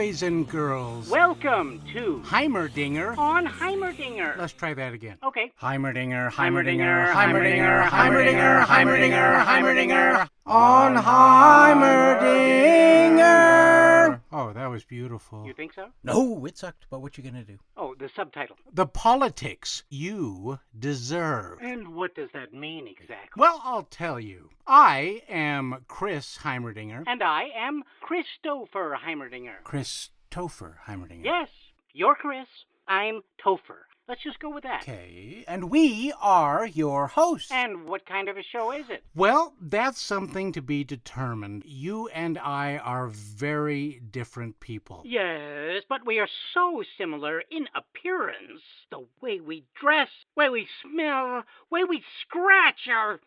boys and girls. Welcome to Heimerdinger on Heimerdinger. Let's try that again. Okay. Heimerdinger, Heimerdinger, Heimerdinger, Heimerdinger, Heimerdinger, Heimerdinger, on Heimerdinger. Oh, that was beautiful. You think so? No, it sucked, but what you gonna do? Oh, the subtitle. The politics you deserve. And what does that mean exactly? Well, I'll tell you. I am Chris Heimerdinger. And I am Christopher Heimerdinger. Christopher Heimerdinger. Yes, you're Chris. I'm Topher. Let's just go with that. Okay, and we are your hosts. And what kind of a show is it? Well, that's something to be determined. You and I are very different people. Yes, but we are so similar in appearance. The way we dress, way we smell, way we scratch our...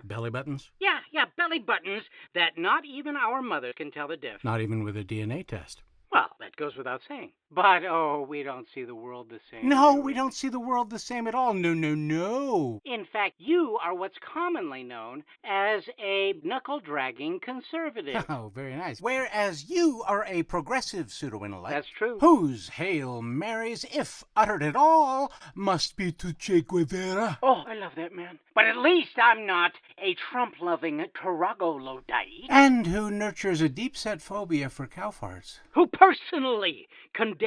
Belly buttons? Yeah, belly buttons that not even our mother can tell the difference. Not even with a DNA test. Well, that goes without saying. But, we don't see the world the same. No, we don't see the world the same at all. No. In fact, you are what's commonly known as a knuckle-dragging conservative. Oh, very nice. Whereas you are a progressive pseudo-intellect. That's true. Whose Hail Marys, if uttered at all, must be to Che Guevara. Oh, I love that man. But at least I'm not a Trump-loving troglodyte. And who nurtures a deep-set phobia for cow farts. Who personally condemned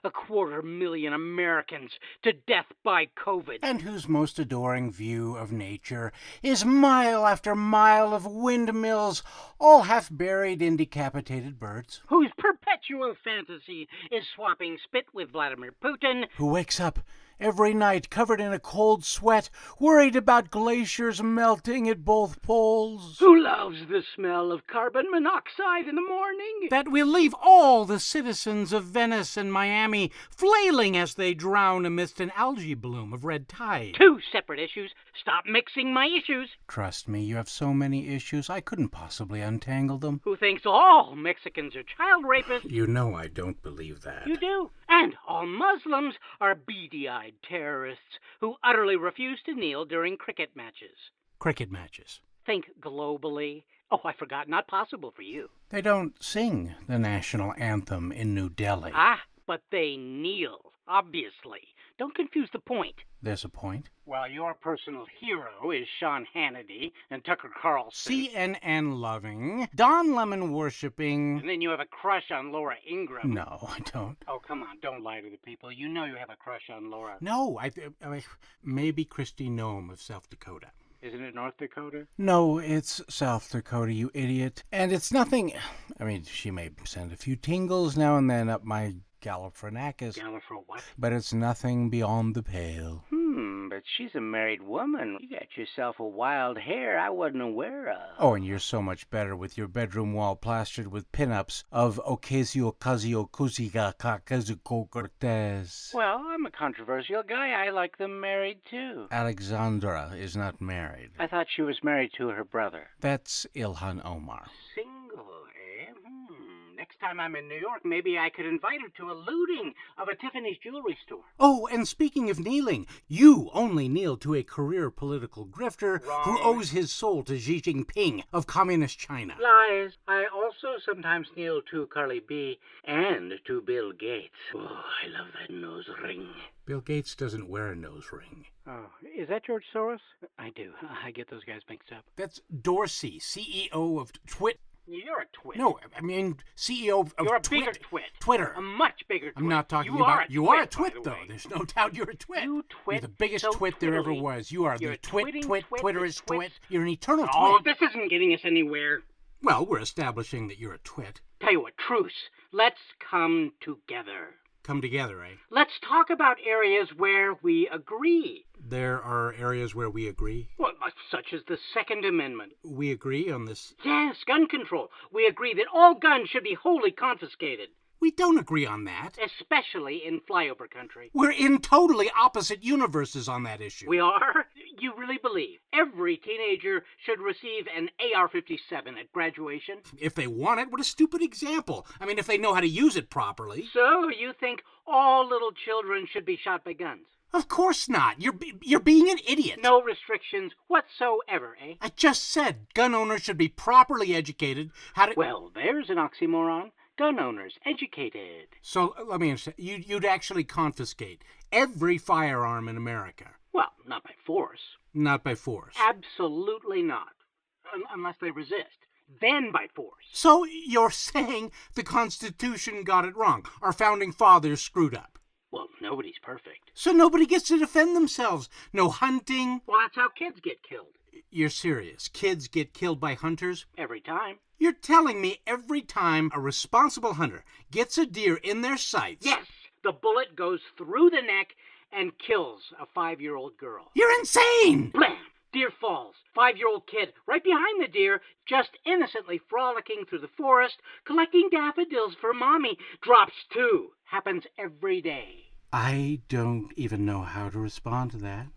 250,000 Americans to death by COVID. And whose most adoring view of nature is mile after mile of windmills, all half buried in decapitated birds. Whose perpetual fantasy is swapping spit with Vladimir Putin. Who wakes up every night covered in a cold sweat, worried about glaciers melting at both poles. Who loves the smell of carbon monoxide in the morning. That will leave all the citizens of Venice and Miami flailing as they drown amidst an algae bloom of red tide. Two separate issues. Stop mixing my issues. Trust me, you have so many issues, I couldn't possibly untangle them. Who thinks all Mexicans are child rapists. You know I don't believe that. You do. And all Muslims are beady-eyed terrorists who utterly refuse to kneel during cricket matches. Cricket matches. Think globally. Oh, I forgot, not possible for you. They don't sing the national anthem in New Delhi. Ah, but they kneel, obviously. Don't confuse the point. There's a point. Well, your personal hero is Sean Hannity and Tucker Carlson. CNN loving, Don Lemon worshipping. And then you have a crush on Laura Ingraham. No, I don't. Oh, come on, don't lie to the people. You know you have a crush on Laura. No, I maybe Christy Nome of South Dakota. Isn't it North Dakota? No, it's South Dakota, you idiot. And it's nothing... I mean, she may send a few tingles now and then up my Gallifrenacus. Gallifrey what? But it's nothing beyond the pale. But she's a married woman. You got yourself a wild hair I wasn't aware of. Oh, and you're so much better with your bedroom wall plastered with pinups of Ocasio-Cortez. Well, I'm a controversial guy. I like them married, too. Alexandra is not married. I thought she was married to her brother. That's Ilhan Omar. Single, eh? Next time I'm in New York, maybe I could invite her to a looting of a Tiffany's jewelry store. Oh, and speaking of kneeling, you only kneel to a career political grifter who owes his soul to Xi Jinping of Communist China. Lies. I also sometimes kneel to Carly B. and to Bill Gates. Oh, I love that nose ring. Bill Gates doesn't wear a nose ring. Oh, is that George Soros? I do. I get those guys mixed up. That's Dorsey, CEO of Twitter. You're a twit. No, I mean CEO of You're a bigger twit. Twitter. A much bigger twit. I'm not talking you about... You are a twit, by the though. way. There's no doubt you're a twit. You twit. You're the biggest so twit there ever twiddly. was. You are You're the a twit, twitting Twitterist twit. twit. You're an eternal Oh, twit. this isn't getting us anywhere. Well, we're establishing that you're a twit. Tell you what, truce. Let's come together. Come together, eh? Let's talk about areas where we agree. There are areas where we agree. Well, such as the Second Amendment. We agree on this. Yes, gun control. We agree that all guns should be wholly confiscated. We don't agree on that. Especially in flyover country. We're in totally opposite universes on that issue. We are? You really believe every teenager should receive an AR-57 at graduation? If they want it, what a stupid example. I mean, if they know how to use it properly. So you think all little children should be shot by guns? Of course not. You're being an idiot. No restrictions whatsoever, eh? I just said gun owners should be properly educated how to... Well, there's an oxymoron. gun owners educated. So let me understand. You'd actually confiscate every firearm in America. Well, not by force. Not by force. Absolutely not. Unless they resist. Then by force. So you're saying the Constitution got it wrong. Our founding fathers screwed up. Well, nobody's perfect. So nobody gets to defend themselves. No hunting. Well, that's how kids get killed. You're serious? Kids get killed by hunters? Every time. You're telling me every time a responsible hunter gets a deer in their sights... Yes! The bullet goes through the neck and kills a 5-year-old girl. You're insane! Blam! Deer falls. 5-year-old kid right behind the deer, just innocently frolicking through the forest, collecting daffodils for mommy. Drops too. Happens every day. I don't even know how to respond to that.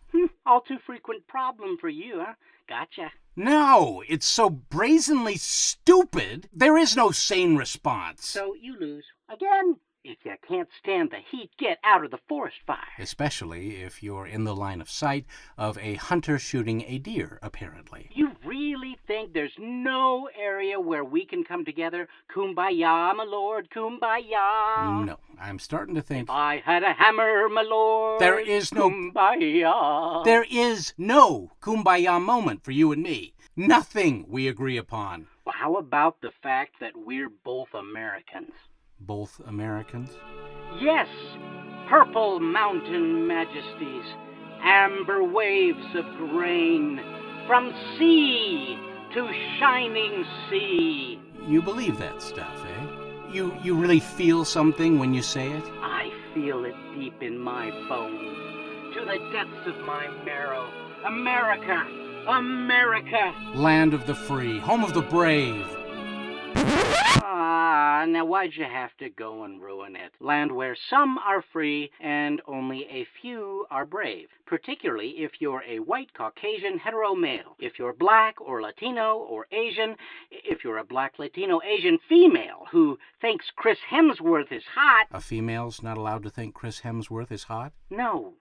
All too frequent problem for you, huh? Gotcha. No, it's so brazenly stupid, there is no sane response. So you lose. Again. If you can't stand the heat, get out of the forest fire. Especially if you're in the line of sight of a hunter shooting a deer, apparently. You really think there's no area where we can come together? Kumbaya, my lord, kumbaya. No, I'm starting to think... If I had a hammer, my lord. There is no... Kumbaya. There is no kumbaya moment for you and me. Nothing we agree upon. Well, how about the fact that we're both Americans? Both Americans? Yes, purple mountain majesties, amber waves of grain, from sea to shining sea. You believe that stuff, eh? You really feel something when you say it? I feel it deep in my bones, to the depths of my marrow. America, America! Land of the free, home of the brave. Now why'd you have to go and ruin it? Land where some are free and only a few are brave. Particularly if you're a white Caucasian hetero male. If you're black or Latino or Asian. If you're a black Latino Asian female who thinks Chris Hemsworth is hot. A female's not allowed to think Chris Hemsworth is hot? No,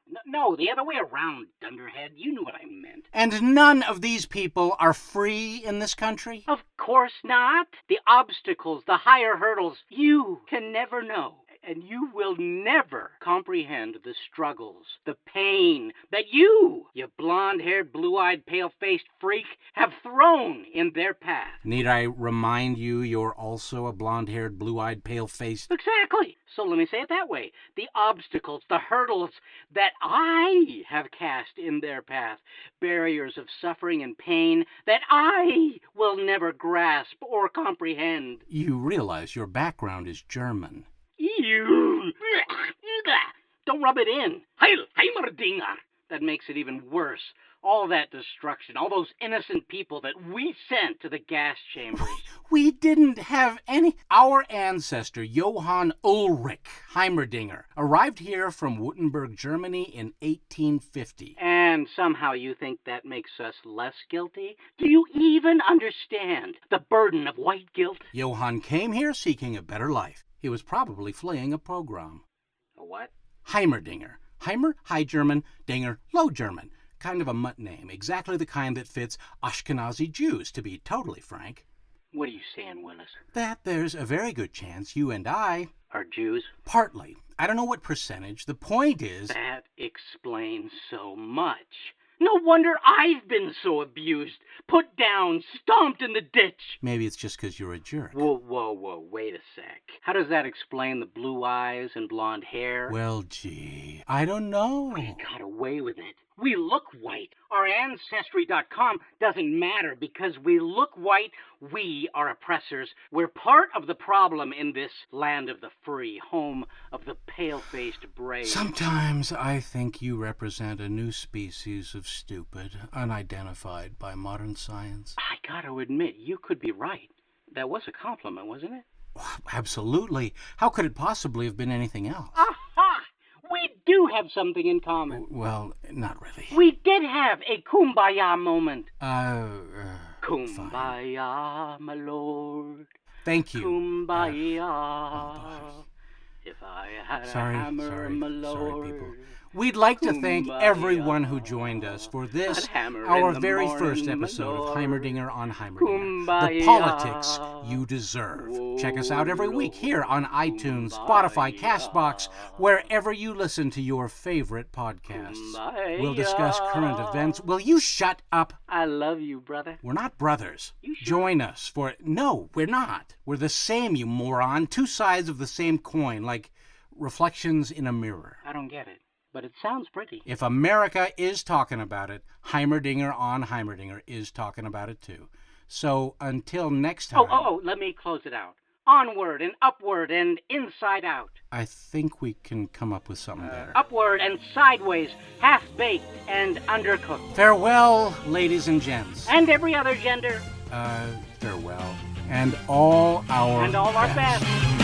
the other way around, dunderhead. You knew what I meant. And none of these people are free in this country? Of course not. The obstacles, the higher hurdles, you can never know. And you will never comprehend the struggles, the pain that you blonde-haired, blue-eyed, pale-faced freak, have thrown in their path. Need I remind you you're also a blonde-haired, blue-eyed, pale-faced... Exactly. So let me say it that way. The obstacles, the hurdles that I have cast in their path, barriers of suffering and pain that I will never grasp or comprehend. You realize your background is German. Ew. Don't rub it in. Heil Heimerdinger. That makes it even worse. All that destruction, all those innocent people that we sent to the gas chambers. We didn't have any. Our ancestor, Johann Ulrich Heimerdinger, arrived here from Württemberg, Germany in 1850. And somehow you think that makes us less guilty? Do you even understand the burden of white guilt? Johann came here seeking a better life. He was probably fleeing a pogrom. A what? Heimerdinger. Heimer, High German, Dinger, Low German. Kind of a mutt name, exactly the kind that fits Ashkenazi Jews, to be totally frank. What are you saying, Willis? That there's a very good chance you and I... Are Jews? Partly. I don't know what percentage. The point is... That explains so much. No wonder I've been so abused, put down, stomped in the ditch. Maybe it's just because you're a jerk. Whoa, wait a sec. How does that explain the blue eyes and blonde hair? Well, gee, I don't know. We got away with it. We look white. Our Ancestry.com doesn't matter because we look white. We are oppressors. We're part of the problem in this land of the free, home of the pale-faced brave. Sometimes I think you represent a new species of stupid, unidentified by modern science. I gotta admit, you could be right. That was a compliment, wasn't it? Absolutely. How could it possibly have been anything else? Aha! We do have something in common. Well, not really. We did have a kumbaya moment. Kumbaya, fine. My lord. Thank you. Kumbaya. If I had a hammer, my lord. Sorry, people. We'd like to thank Kumbaya. everyone who joined us for this, I'd hammer our in the very morning, first my episode of lord. Heimerdinger on Heimerdinger. The Kumbaya. politics you deserve. Check us out every week here on iTunes, Spotify, CastBox, wherever you listen to your favorite podcasts. We'll discuss current events. Will you shut up? I love you, brother. We're not brothers. You sure? Join us for... No, we're not. We're the same, you moron. Two sides of the same coin, like reflections in a mirror. I don't get it, but it sounds pretty. If America is talking about it, Heimerdinger on Heimerdinger is talking about it too. So until next time... let me close it out. Onward and upward and inside out. I think we can come up with something better. Upward and sideways, half-baked and undercooked. Farewell, ladies and gents. And every other gender. Farewell. And all our And all our best.